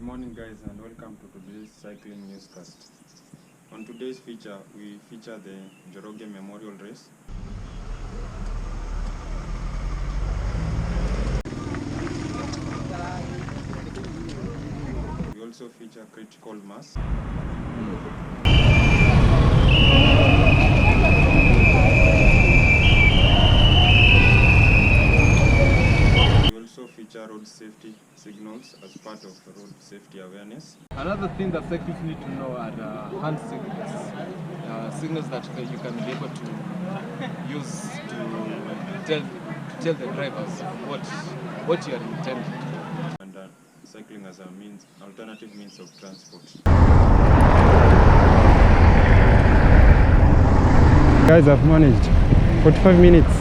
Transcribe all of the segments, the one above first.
morning guys, and welcome to today's cycling newscast. On today's feature, we feature the Njoroge Memorial Race. We also feature critical mass. We also feature road safety signals as part of road safety awareness. Another thing that cyclists need to know are hand signals. Signals that you can be able to use to tell the drivers what you are intending. And cycling as a alternative means of transport. Guys have managed 45 minutes.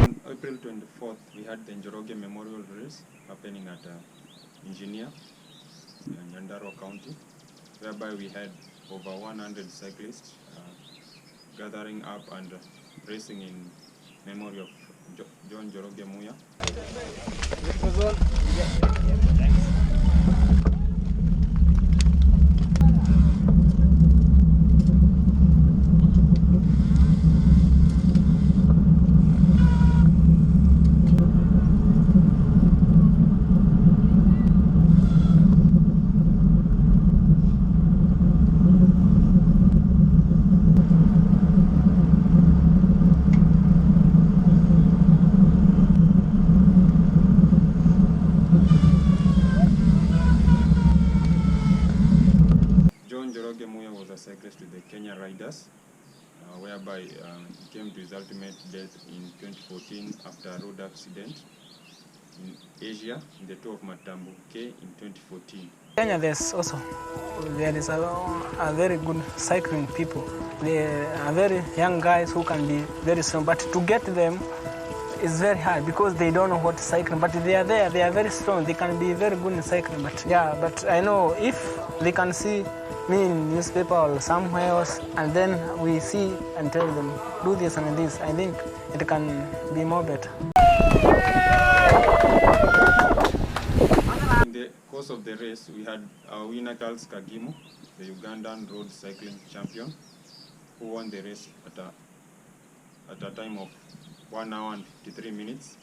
On April 24th, we had the Njoroge Memorial Race happening at Engineer in Nyandarua County, whereby we had over 100 cyclists gathering up and racing in memory of John Njoroge Muya. John Njoroge Muya was a cyclist with the Kenya.Riders, whereby he came to his ultimate death in 2014 after a road accident in Asia in the Tour of Matambu K in 2014. Kenya.This also, there is a very good cycling people. They are very young guys who can be very strong, but to get them is very hard because they don't know what cycling, but they are there, they are very strong, they can be very good in cycling. But I know if they can see me in newspaper or somewhere else, and then we see and tell them, do this and this, I think it can be more better. In the course of the race, we had our winner Charles Kagimu, the Ugandan road cycling champion, who won the race at a time of 1 hour and 53 minutes.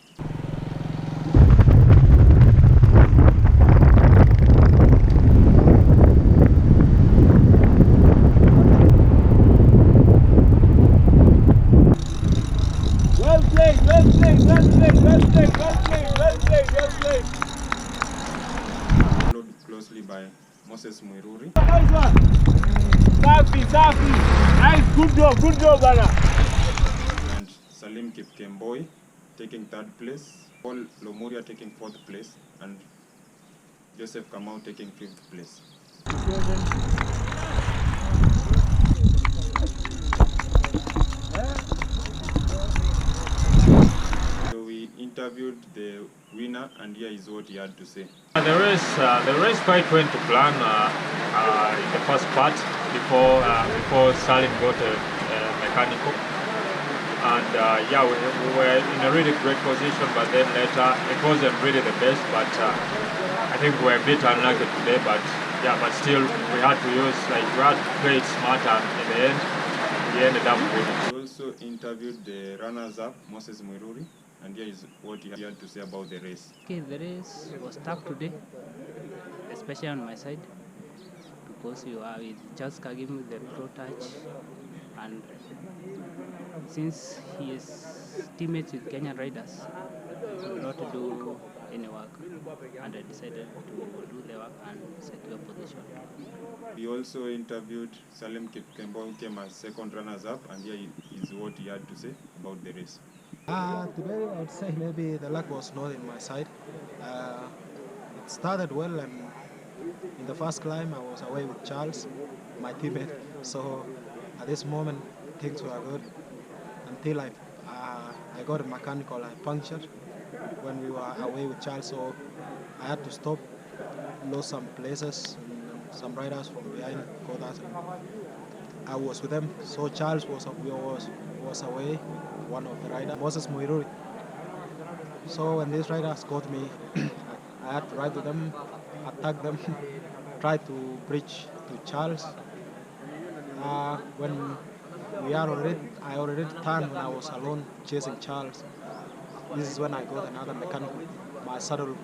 Followed closely by Moses Mwiruri. Nice, good job, Bana. And Salim Kipkemboi taking third place, Paul Lomuria taking fourth place, and Joseph Kamau taking fifth place. So we interviewed the winner, and here is what he had to say. The race quite went to plan in the first part before Salim got a mechanical, and we were in a really great position. But then later it wasn't really the best. But I think we were a bit unlucky today. But still we had to play it smart, and in the end we ended up winning. We also interviewed the runners-up, Moses Mwiruri, and here is what he had to say about the race. Okay, the race was tough today, especially on my side, because you are with Charles Kagimu with the pro touch, and since he is teammates with Kenya.Riders, he could not do any work, and I decided to do the work and secure position. We also interviewed Salim Kipkemboi, who came as second runners-up, and here is what he had to say about the race. Today I'd say maybe the luck was not in my side. It started well, and in the first climb I was away with Charles, my teammate. So at this moment things were good until I got a mechanical. I punctured when we were away with Charles, so I had to stop, lost some places, and some riders from behind got us. I was with them, so Charles was away, one of the riders, Moses Mwiruri. So when these riders caught me, I had to ride with them, attack them, try to bridge to Charles. When I already turned when I was alone chasing Charles. This is when I got another mechanic. My saddle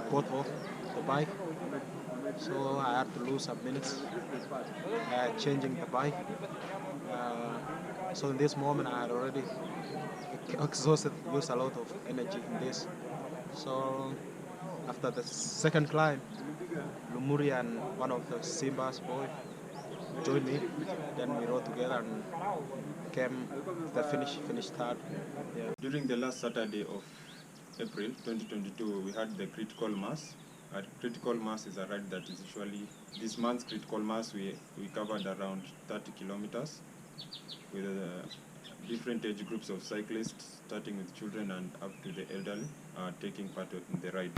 got off the bike, so I had to lose some minutes changing the bike. So in this moment, I had already exhausted, used a lot of energy in this. So after the second climb, Lumuri and one of the Simba's boy joined me. Then we rode together and came the finished third. Yeah. During the last Saturday of April 2022, we had the critical mass. Critical mass is a ride that is usually, this month's critical mass, we covered around 30 kilometers with different age groups of cyclists, starting with children and up to the elderly, taking part in the ride.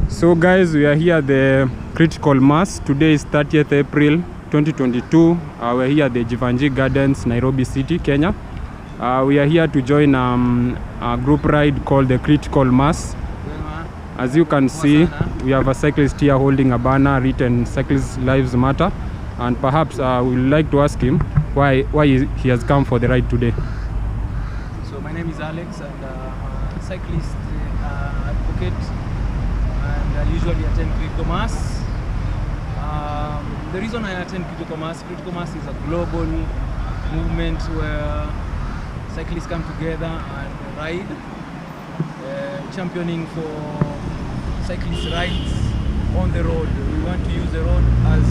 So guys, we are here at the critical mass. Today is 30th April 2022. We're here at the Jivanji Gardens, Nairobi City, Kenya. We are here to join a group ride called the critical mass. As you can see, we have a cyclist here holding a banner written "Cyclists Lives Matter," and perhaps we would like to ask him why he has come for the ride today. So my name is Alex, and I'm a cyclist advocate, and I usually attend Critical Mass. The reason I attend Critical Mass is a global movement where cyclists come together and ride, championing for cyclist rights on the road. We want to use the road as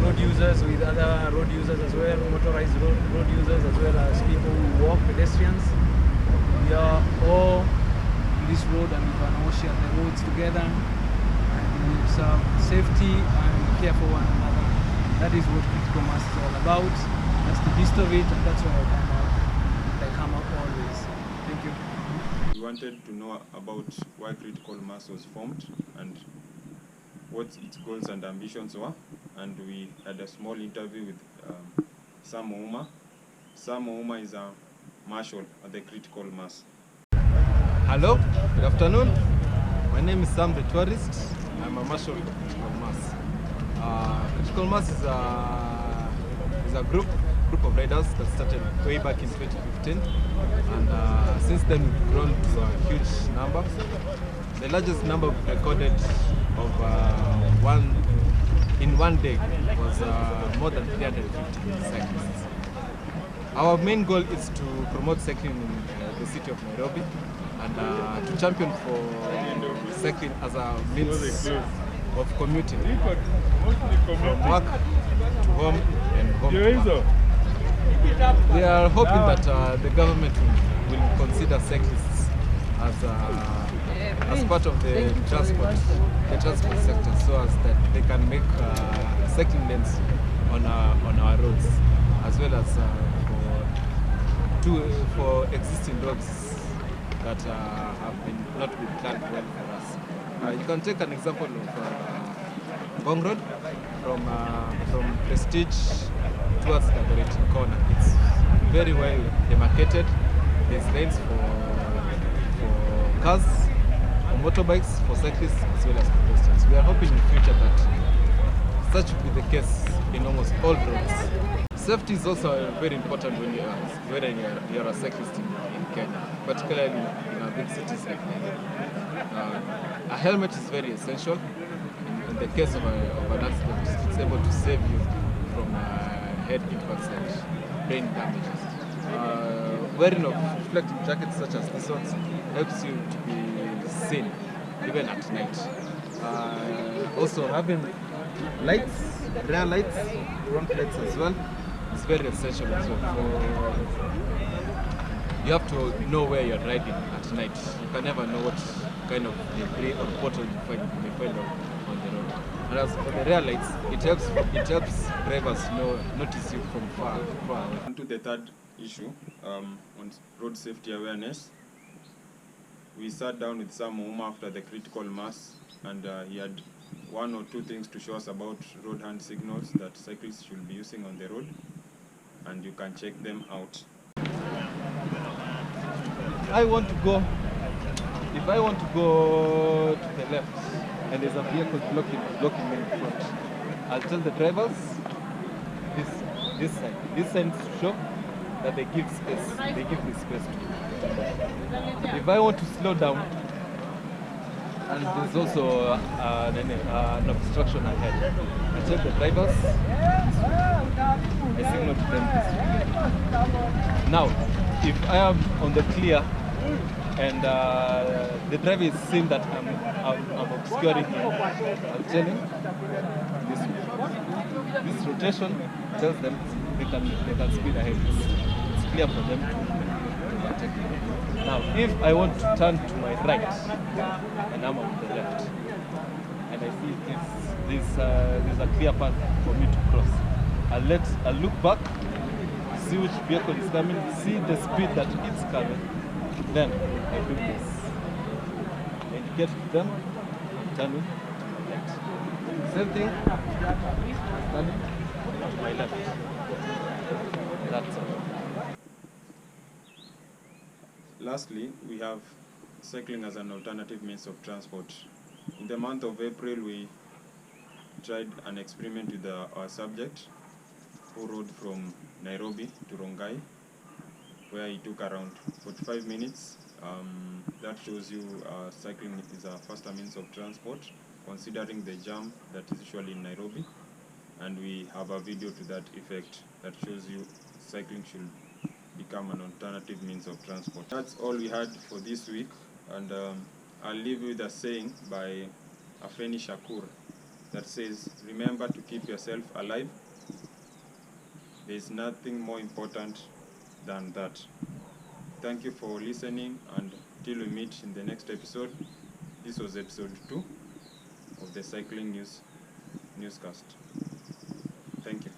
road users with other road users as well, motorized road users as well as people who walk, pedestrians. We are all on this road and we can all share the roads together and we serve safety and care for one another. That is what Critical Mass is all about. That's the gist of it, and that's why I come out always. Thank you. We wanted to know about why Critical Mass was formed and what its goals and ambitions were, and we had a small interview with Sam Ouma. Sam Ouma is a marshal at the Critical Mass. Hello, good afternoon. My name is Sam the Tourist. I'm a marshal of Critical Mass. Critical Mass is a group of riders that started way back in 2015, and since then we've grown to a huge number. The largest number recorded of in one day was more than 350 cyclists. Our main goal is to promote cycling in the city of Nairobi and to champion for cycling as a means of commuting from work to home and home to work. We are hoping that the government will consider cyclists as part of the transport sector, so as that they can make cycling lanes on our roads, as well as for existing roads that have not been planned well for us. You can take an example of Ngong Road from Prestige towards the Goreti corner. It's very well demarcated. There's lanes for cars, for motorbikes, for cyclists, as well as pedestrians. We are hoping in the future that such will be the case in almost all roads. Safety is also very important when you're a cyclist in Kenya, particularly in our big cities like Nairobi. A helmet is very essential. In the case of an accident, it's able to save you from head impacts and brain damages. Wearing of reflective jackets such as this one helps you to be seen even at night. Also having lights, rear lights, front lights as well, it's very essential as well. You have to know where you're riding at night. You can never know what kind of debris or bottle you may find on the road. And as for the rear lights, it helps drivers notice you from far away. On to the third issue, on road safety awareness. We sat down with Sam Ouma after the critical mass, and he had 1 or 2 things to show us about road hand signals that cyclists should be using on the road, and you can check them out. If I want to go to the left and there's a vehicle blocking me in front, I'll tell the drivers this sign to show that they give space. They give me space to. If I want to slow down and there's also an obstruction ahead, I tell the drivers I signal to them this way. Now, if I am on the clear and the driver is seeing that I'm obscuring him, I'll tell him this way. This rotation tells them they can speed ahead. It's clear for them to overtake me. Now, if I want to turn to my right and I'm on the left, and I see there's a clear path for me to cross, I'll look back, see which vehicle is coming, see the speed that it's coming, then I do this. And get to them, turning left. Same thing, turning to my left. That's all. Lastly, we have cycling as an alternative means of transport. In the month of April, we tried an experiment with our subject, who rode from Nairobi to Rongai, where he took around 45 minutes. That shows you cycling is a faster means of transport, considering the jam that is usually in Nairobi. And we have a video to that effect that shows you cycling should become an alternative means of transport. That's all we had for this week, and I'll leave you with a saying by Afeni Shakur that says, remember to keep yourself alive. There is nothing more important than that. Thank you for listening, and till we meet in the next episode. This was episode 2 of the Cycling Newscast. Thank you.